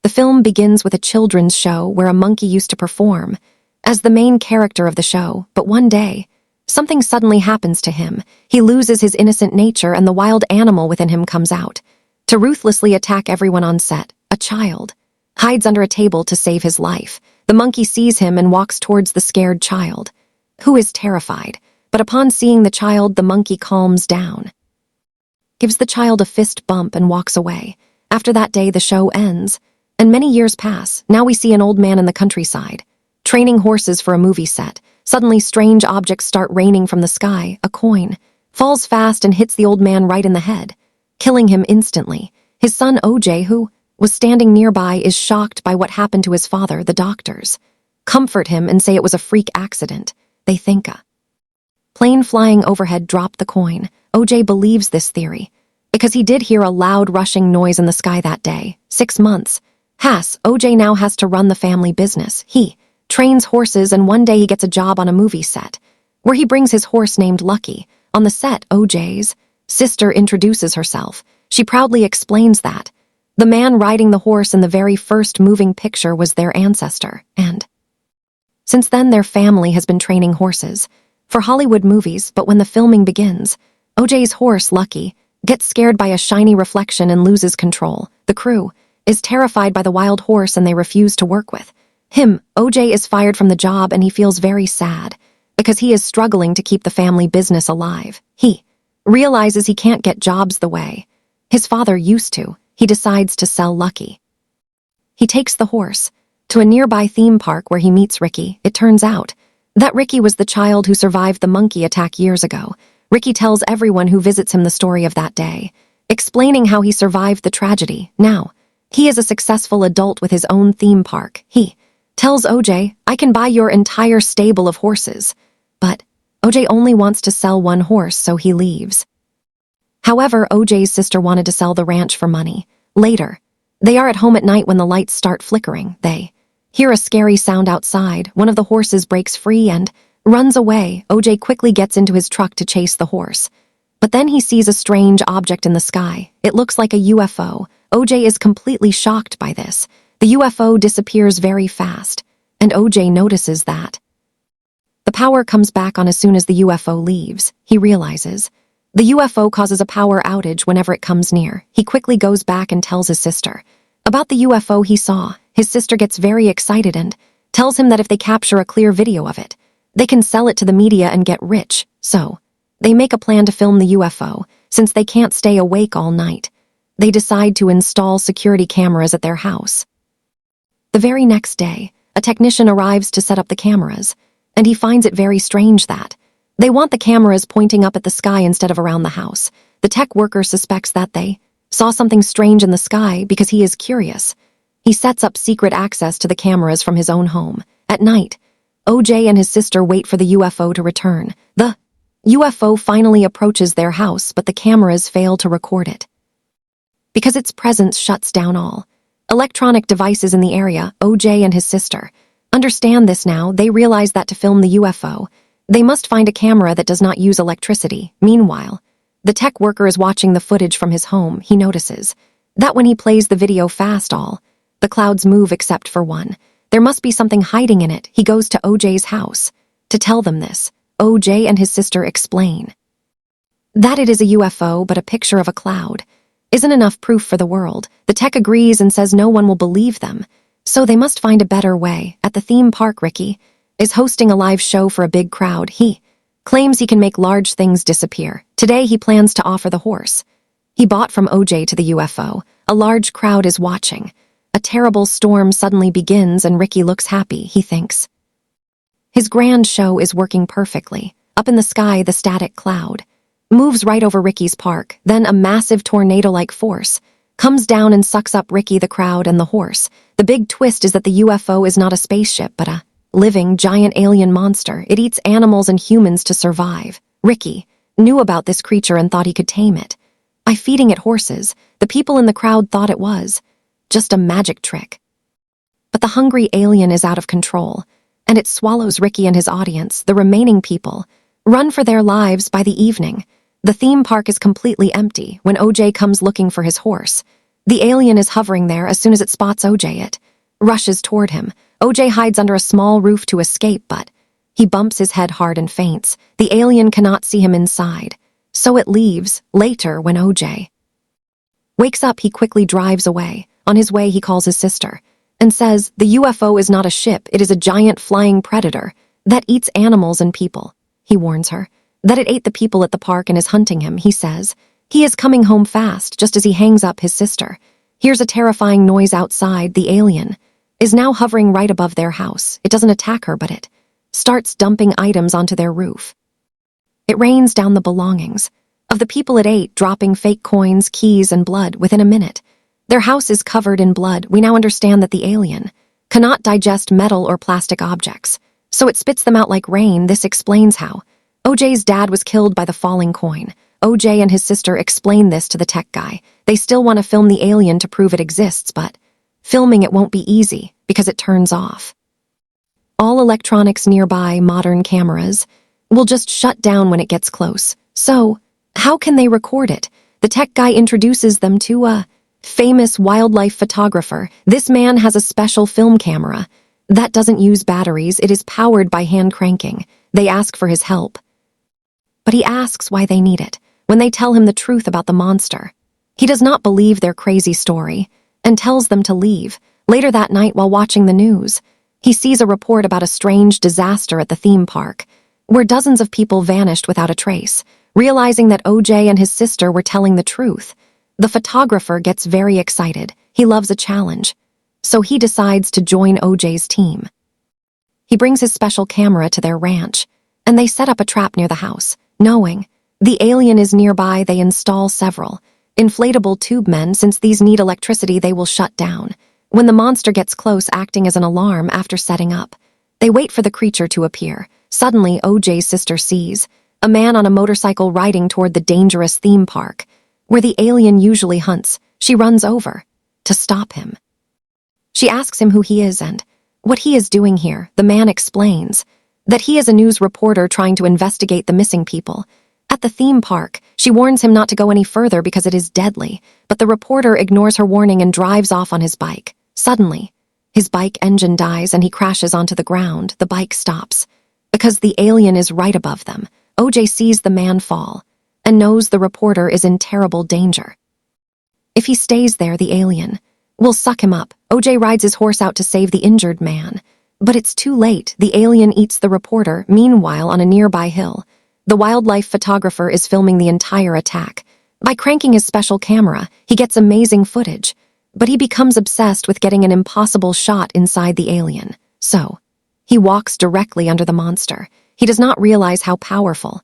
The film begins with a children's show where a monkey used to perform as the main character of the show, but one day, something suddenly happens to him. He loses his innocent nature and the wild animal within him comes out to ruthlessly attack everyone on set. A child hides under a table to save his life. The monkey sees him and walks towards the scared child, who is terrified. But upon seeing the child, the monkey calms down, gives the child a fist bump and walks away. After that day, the show ends, and many years pass. Now we see an old man in the countryside, training horses for a movie set. Suddenly, strange objects start raining from the sky. A coin falls fast and hits the old man right in the head, killing him instantly. His son OJ, who was standing nearby, is shocked by what happened to his father. The doctors comfort him and say it was a freak accident. They think a plane flying overhead dropped the coin. OJ believes this theory because he did hear a loud rushing noise in the sky that day. 6 months pass. OJ now has to run the family business. He trains horses, and one day he gets a job on a movie set where he brings his horse named Lucky. On the set, OJ's sister introduces herself. She proudly explains that the man riding the horse in the very first moving picture was their ancestor, and since then their family has been training horses for Hollywood movies. But when the filming begins, OJ's horse, Lucky, gets scared by a shiny reflection and loses control. The crew is terrified by the wild horse and they refuse to work with him. OJ is fired from the job and he feels very sad because he is struggling to keep the family business alive. He realizes he can't get jobs the way his father used to. He decides to sell Lucky. He takes the horse to a nearby theme park where he meets Ricky. It turns out that Ricky was the child who survived the monkey attack years ago. Ricky tells everyone who visits him the story of that day, explaining how he survived the tragedy. Now, he is a successful adult with his own theme park. He tells OJ, "I can buy your entire stable of horses." But OJ only wants to sell one horse, so he leaves. However, OJ's sister wanted to sell the ranch for money. Later, they are at home at night when the lights start flickering. They hear a scary sound outside. One of the horses breaks free and runs away. OJ quickly gets into his truck to chase the horse. But then he sees a strange object in the sky. It looks like a UFO. OJ is completely shocked by this. The UFO disappears very fast, and OJ notices that the power comes back on as soon as the UFO leaves. He realizes the UFO causes a power outage whenever it comes near. He quickly goes back and tells his sister about the UFO he saw. His sister gets very excited and tells him that if they capture a clear video of it, they can sell it to the media and get rich. So they make a plan to film the UFO. Since they can't stay awake all night, they decide to install security cameras at their house. The very next day, a technician arrives to set up the cameras, and he finds it very strange that they want the cameras pointing up at the sky instead of around the house. The tech worker suspects that they saw something strange in the sky because he is curious. He sets up secret access to the cameras from his own home. At night, OJ and his sister wait for the UFO to return. The UFO finally approaches their house, but the cameras fail to record it because its presence shuts down all electronic devices in the area. OJ and his sister understand this now. They realize that to film the UFO, they must find a camera that does not use electricity. Meanwhile, the tech worker is watching the footage from his home. He notices that when he plays the video fast, all the clouds move except for one. There must be something hiding in it. He goes to OJ's house to tell them this. OJ and his sister explain that it is a UFO, but a picture of a cloud isn't enough proof for the world. The tech agrees and says no one will believe them, so they must find a better way. At the theme park, Ricky is hosting a live show for a big crowd. He claims he can make large things disappear. Today he plans to offer the horse he bought from OJ to the UFO. A large crowd is watching. A terrible storm suddenly begins and Ricky looks happy. He thinks his grand show is working perfectly. Up in the sky, the static cloud moves right over Ricky's park. Then a massive tornado-like force comes down and sucks up Ricky, the crowd, and the horse. The big twist is that the UFO is not a spaceship, but a living, giant alien monster. It eats animals and humans to survive. Ricky knew about this creature and thought he could tame it by feeding it horses. The people in the crowd thought it was just a magic trick. But the hungry alien is out of control, and it swallows Ricky and his audience. The remaining people run for their lives. By the evening, the theme park is completely empty. When OJ comes looking for his horse, The alien is hovering there as soon as it spots OJ. It rushes toward him. OJ hides under a small roof to escape, but he bumps his head hard and faints. The alien cannot see him inside, so it leaves. Later, when OJ wakes up, he quickly drives away. On his way, he calls his sister and says, "The UFO is not a ship, it is a giant flying predator that eats animals and people." He warns her that it ate the people at the park and is hunting him. He says he is coming home fast. Just as he hangs up, his sister hears a terrifying noise outside. The alien is now hovering right above their house. It doesn't attack her, but it starts dumping items onto their roof. It rains down the belongings of the people it ate, dropping fake coins, keys, and blood within a minute. Their house is covered in blood. We now understand that the alien cannot digest metal or plastic objects, so it spits them out like rain. This explains how OJ's dad was killed by the falling coin. OJ and his sister explain this to the tech guy. They still want to film the alien to prove it exists, but filming it won't be easy because it turns off. All electronics nearby, modern cameras, will just shut down when it gets close. So, how can they record it? The tech guy introduces them to a famous wildlife photographer. This man has a special film camera that doesn't use batteries. It is powered by hand cranking. They ask for his help, but he asks why they need it. When they tell him the truth about the monster, he does not believe their crazy story and tells them to leave. Later that night, while watching the news, he sees a report about a strange disaster at the theme park, where dozens of people vanished without a trace. Realizing that OJ and his sister were telling the truth, the photographer gets very excited. He loves a challenge, so he decides to join OJ's team. He brings his special camera to their ranch, and they set up a trap near the house. Knowing the alien is nearby, they install several inflatable tube men. Since these need electricity, they will shut down when the monster gets close, acting as an alarm. After setting up, they wait for the creature to appear. Suddenly, OJ's sister sees a man on a motorcycle riding toward the dangerous theme park, where the alien usually hunts. She runs over to stop him. She asks him who he is and what he is doing here. The man explains that he is a news reporter trying to investigate the missing people at the theme park. She warns him not to go any further because it is deadly, but the reporter ignores her warning and drives off on his bike. Suddenly, his bike engine dies and he crashes onto the ground. The bike stops because the alien is right above them. OJ sees the man fall and knows the reporter is in terrible danger. If he stays there, the alien will suck him up. OJ rides his horse out to save the injured man, but it's too late. The alien eats the reporter. Meanwhile, on a nearby hill, the wildlife photographer is filming the entire attack. By cranking his special camera, he gets amazing footage, but he becomes obsessed with getting an impossible shot inside the alien. So, he walks directly under the monster. He does not realize how powerful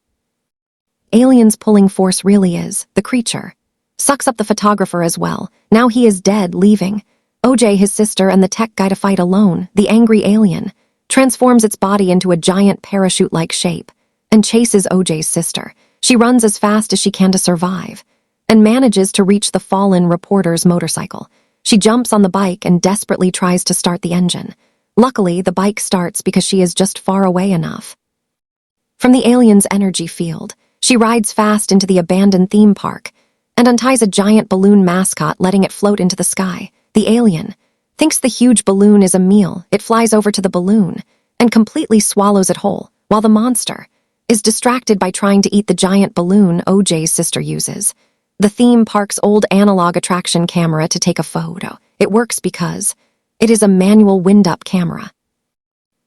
alien's pulling force really is. The creature sucks up the photographer as well. Now he is dead, leaving OJ, his sister, and the tech guy to fight alone. The angry alien transforms its body into a giant parachute-like shape and chases OJ's sister. She runs as fast as she can to survive and manages to reach the fallen reporter's motorcycle. She jumps on the bike and desperately tries to start the engine. Luckily, the bike starts because she is just far away enough from the alien's energy field. She rides fast into the abandoned theme park and unties a giant balloon mascot, letting it float into the sky. The alien thinks the huge balloon is a meal. It flies over to the balloon and completely swallows it whole, while the monster is distracted by trying to eat the giant balloon. OJ's sister uses the theme park's old analog attraction camera to take a photo. It works because it is a manual wind-up camera.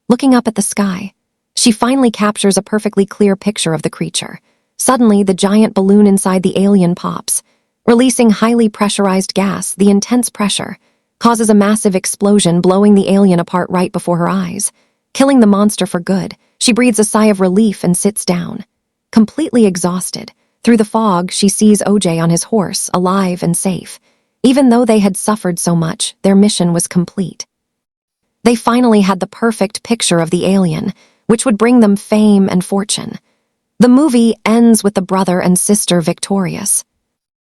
Looking up at the sky, she finally captures a perfectly clear picture of the creature. Suddenly, the giant balloon inside the alien pops, releasing highly pressurized gas. The intense pressure causes a massive explosion, blowing the alien apart right before her eyes, killing the monster for good. She breathes a sigh of relief and sits down, completely exhausted. Through the fog, she sees OJ on his horse, alive and safe. Even though they had suffered so much, their mission was complete. They finally had the perfect picture of the alien, which would bring them fame and fortune. The movie ends with the brother and sister victorious.